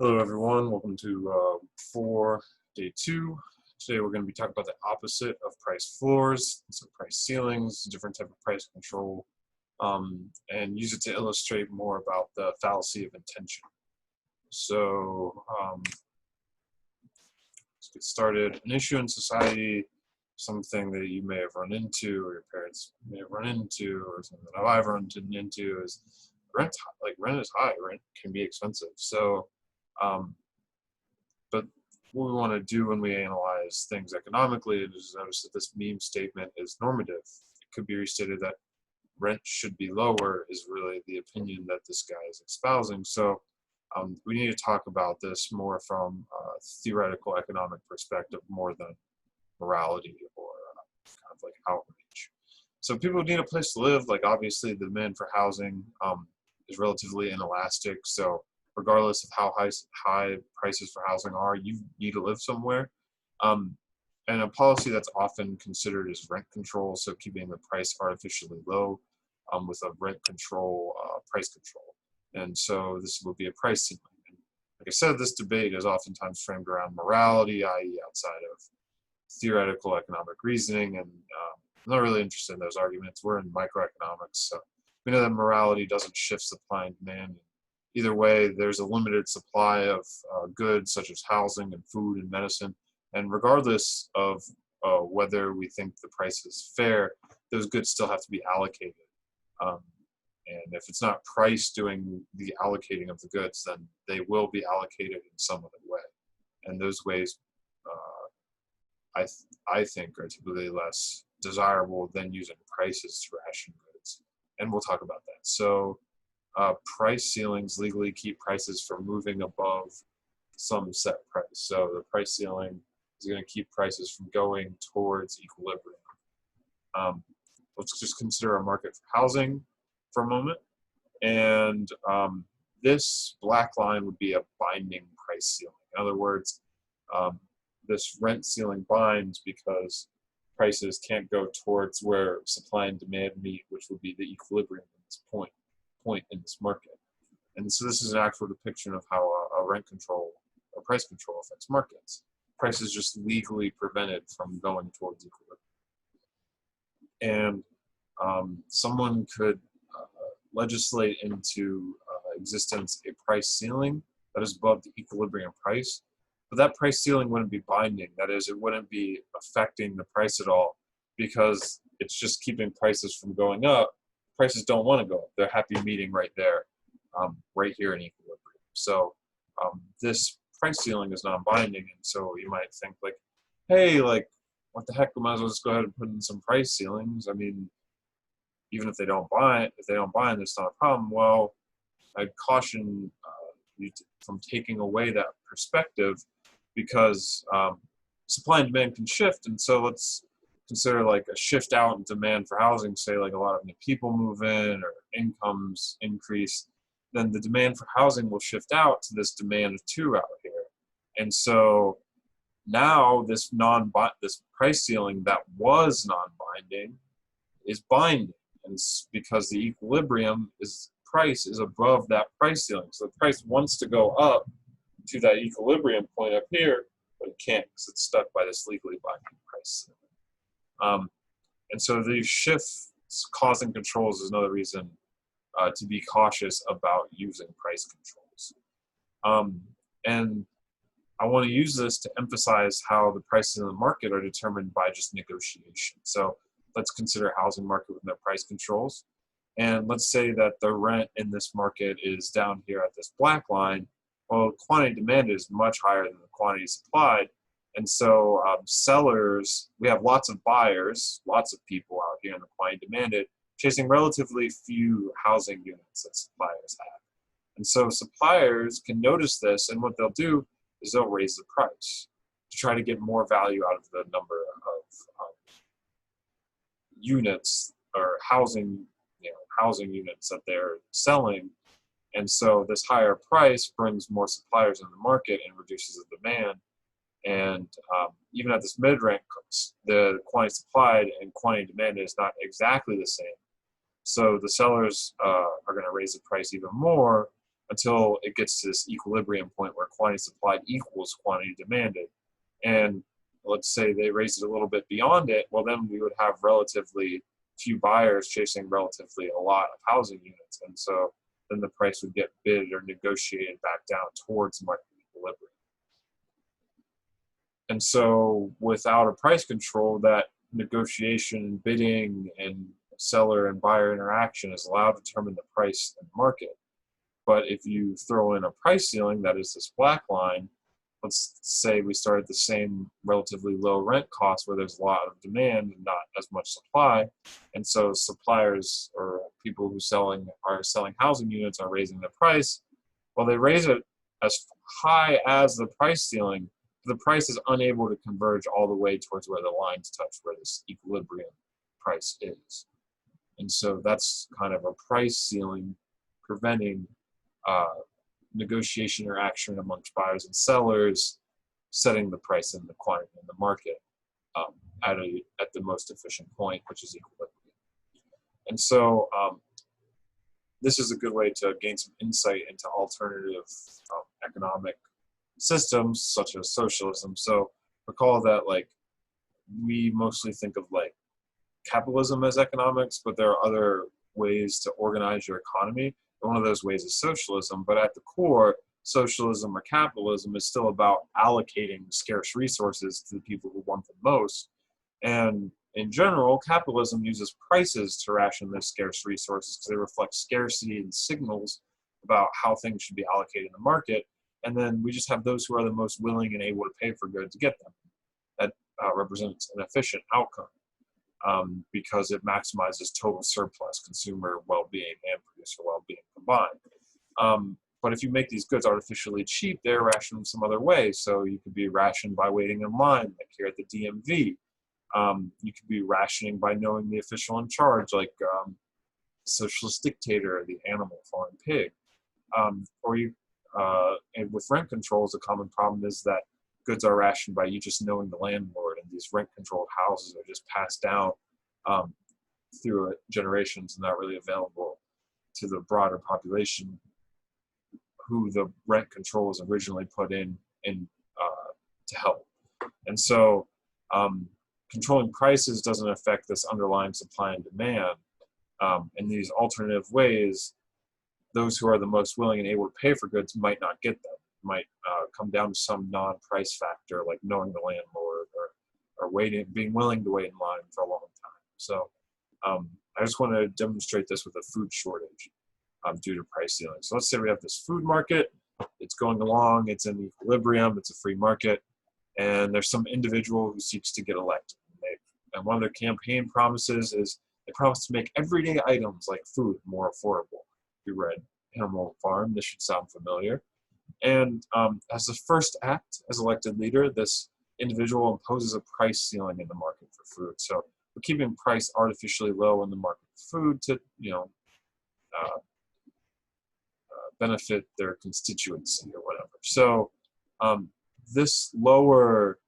Hello everyone, welcome to day 2. Today we're going to be talking about the opposite of price floors, so price ceilings, different type of price control, and use it to illustrate more about the fallacy of intention. So let's get started. An issue in society, something that you may have run into, or your parents may have run into, or something that I've run into is rent. Like rent is high, rent can be expensive. So but what we want to do when we analyze things economically is notice that this meme statement is normative. It could be restated that rent should be lower is really the opinion that this guy is espousing. So we need to talk about this more from a theoretical economic perspective more than morality or kind of like outrage. So people need a place to live. Like obviously the demand for housing is relatively inelastic. So regardless of how high prices for housing are, you need to live somewhere. And a policy that's often considered is rent control, so keeping the price artificially low with a rent control, price control. And so this would be a price ceiling. And like I said, this debate is oftentimes framed around morality, i.e. outside of theoretical economic reasoning, and I'm not really interested in those arguments. We're in microeconomics, so we know that morality doesn't shift supply and demand. Either way, there's a limited supply of goods such as housing and food and medicine. And regardless of whether we think the price is fair, those goods still have to be allocated. And if it's not price doing the allocating of the goods, then they will be allocated in some other way. And those ways, I think, are typically less desirable than using prices to ration goods. And we'll talk about that. So price ceilings legally keep prices from moving above some set price. So the price ceiling is going to keep prices from going towards equilibrium. Let's just consider a market for housing for a moment. And this black line would be a binding price ceiling. In other words, this rent ceiling binds because prices can't go towards where supply and demand meet, which would be the equilibrium at this point in this market. And so this is an actual depiction of how a rent control or price control affects markets. Price is just legally prevented from going towards equilibrium. And someone could legislate into existence a price ceiling that is above the equilibrium price, but that price ceiling wouldn't be binding. That is, it wouldn't be affecting the price at all because it's just keeping prices from going up. Prices don't want to go up. They're happy meeting right there, right here in equilibrium. So this price ceiling is non-binding, and so you might think like, hey, like, what the heck? We might as well just go ahead and put in some price ceilings. I mean, even if they don't buy it, there's not a problem. Well, I'd caution you from taking away that perspective because supply and demand can shift, and so let's consider like a shift out in demand for housing, say like a lot of new people move in or incomes increase, then the demand for housing will shift out to this demand of 2 out here. And so now this price ceiling that was non-binding is binding, and it's because the equilibrium price is above that price ceiling. So the price wants to go up to that equilibrium point up here, but it can't because it's stuck by this legally binding price ceiling. And so these shifts causing controls is another reason to be cautious about using price controls. And I want to use this to emphasize how the prices in the market are determined by just negotiation. So let's consider a housing market with no price controls. And let's say that the rent in this market is down here at this black line. Well, quantity demanded is much higher than the quantity supplied. And so sellers, we have lots of buyers, lots of people out here in the quantity demanded, chasing relatively few housing units that suppliers have. And so suppliers can notice this, and what they'll do is they'll raise the price to try to get more value out of the number of units or housing units that they're selling. And so this higher price brings more suppliers in the market and reduces the demand. And even at this mid-rank, the quantity supplied and quantity demanded is not exactly the same. So the sellers are going to raise the price even more until it gets to this equilibrium point where quantity supplied equals quantity demanded. And let's say they raise it a little bit beyond it, well, then we would have relatively few buyers chasing relatively a lot of housing units. And so then the price would get bid or negotiated back down towards market equilibrium. And so without a price control, that negotiation, bidding, and seller and buyer interaction is allowed to determine the price in the market. But if you throw in a price ceiling, that is this black line, let's say we start at the same relatively low rent cost where there's a lot of demand and not as much supply. And so suppliers or people who are selling housing units are raising the price. Well, they raise it as high as the price ceiling. The price is unable to converge all the way towards where the lines touch, where this equilibrium price is. And so that's kind of a price ceiling preventing negotiation or action amongst buyers and sellers, setting the price and the quantity in the market at the most efficient point, which is equilibrium. And so this is a good way to gain some insight into alternative economic systems such as socialism. So recall that we mostly think of capitalism as economics, but there are other ways to organize your economy. One of those ways is socialism, but at the core, socialism or capitalism is still about allocating scarce resources to the people who want them most. And in general, capitalism uses prices to ration those scarce resources because they reflect scarcity and signals about how things should be allocated in the market. And then we just have those who are the most willing and able to pay for goods to get them. That represents an efficient outcome. Because it maximizes total surplus, consumer well-being, and producer well-being combined. But if you make these goods artificially cheap, they're rationed some other way. So you could be rationed by waiting in line, like here at the DMV. You could be rationing by knowing the official in charge, like socialist dictator, the animal farm pig. And with rent controls, a common problem is that goods are rationed by you just knowing the landlord, and these rent-controlled houses are just passed down through generations and not really available to the broader population who the rent controls originally put in to help. And so controlling prices doesn't affect this underlying supply and demand. In these alternative ways, those who are the most willing and able to pay for goods might not get them. Might come down to some non-price factor, like knowing the landlord or being willing to wait in line for a long time. So I just want to demonstrate this with a food shortage due to price ceiling. So let's say we have this food market. It's going along. It's in equilibrium. It's a free market. And there's some individual who seeks to get elected. And one of their campaign promises is they promise to make everyday items like food more affordable. If you read Animal Farm, this should sound familiar. And as the first act as elected leader, this individual imposes a price ceiling in the market for food. So we're keeping price artificially low in the market for food to, benefit their constituency or whatever. So this lower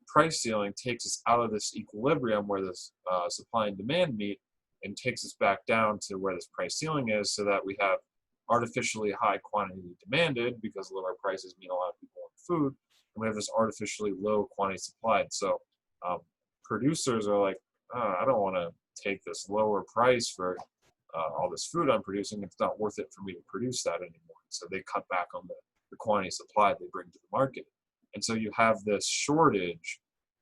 price ceiling takes us out of this equilibrium where this supply and demand meet and takes us back down to where this price ceiling is, so that we have artificially high quantity demanded because lower prices mean a lot of people want food, and we have this artificially low quantity supplied. So producers are like, I don't want to take this lower price for all this food I'm producing. It's not worth it for me to produce that anymore. So they cut back on the quantity supplied they bring to the market. And so you have this shortage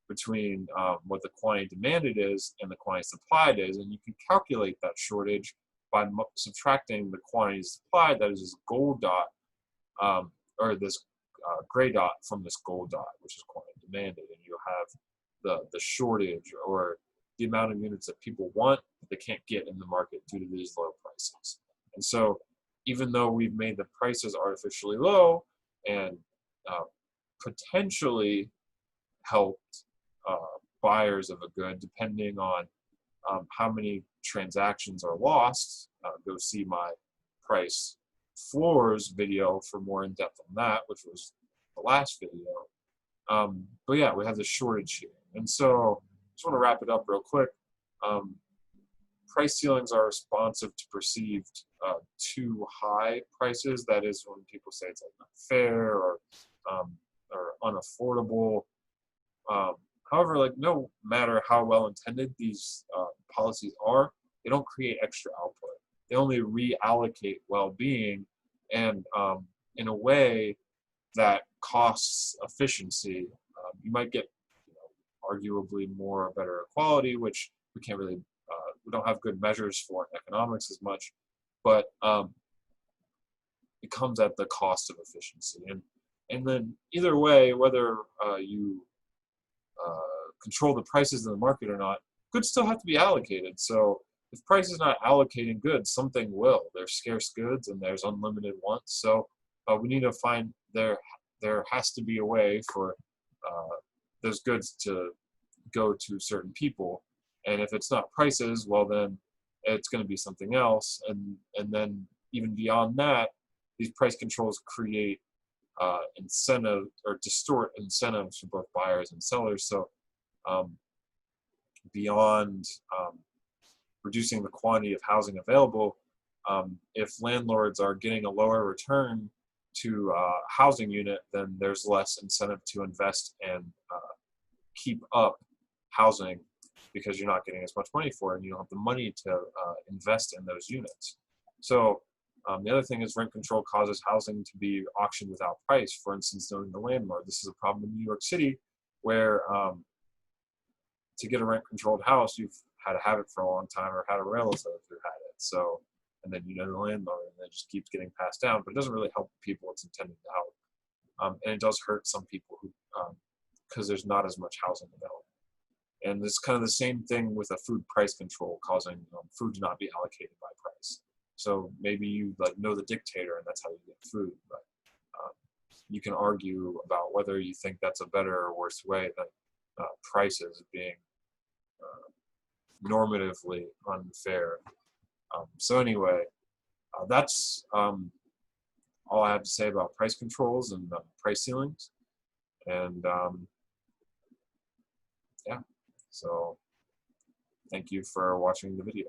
between what the quantity demanded is and the quantity supplied is, and you can calculate that shortage by subtracting the quantity supplied, that is this gold dot, or this gray dot from this gold dot, which is quantity demanded, and you have the shortage, or the amount of units that people want but they can't get in the market due to these low prices. And so even though we've made the prices artificially low and potentially helped buyers of a good, depending on how many transactions are lost, go see my price floors video for more in depth on that, which was the last video. But yeah, we have this shortage here. And so I just want to wrap it up real quick. Price ceilings are responsive to perceived too high prices. That is when people say it's like not fair um, or unaffordable. However, like no matter how well intended these policies are, they don't create extra output. They only reallocate well-being, and in a way that costs efficiency. You might get, arguably more better quality, which we can't really, we don't have good measures for in economics as much, but it comes at the cost of efficiency. And then either way, whether you control the prices in the market or not, goods still have to be allocated. So if price is not allocating goods, something will. There's scarce goods and there's unlimited wants. So we need to find there has to be a way for those goods to go to certain people. And if it's not prices, well then it's going to be something else. And then even beyond that, these price controls create incentive or distort incentives for both buyers and sellers. So beyond reducing the quantity of housing available, if landlords are getting a lower return to a housing unit, then there's less incentive to invest and keep up housing, because you're not getting as much money for it and you don't have the money to invest in those units. So the other thing is rent control causes housing to be auctioned without price, for instance, knowing the landlord. This is a problem in New York City where to get a rent-controlled house, you've had to have it for a long time or had a relative who had it. So, and then you know the landlord, and it just keeps getting passed down. But it doesn't really help the people it's intended to help, and it does hurt some people who, because there's not as much housing available. And it's kind of the same thing with a food price control, causing food to not be allocated by price. So maybe you know the dictator, and that's how you get food. But you can argue about whether you think that's a better or worse way than prices being normatively unfair. So anyway, that's all I have to say about price controls and price ceilings. And yeah, so thank you for watching the video.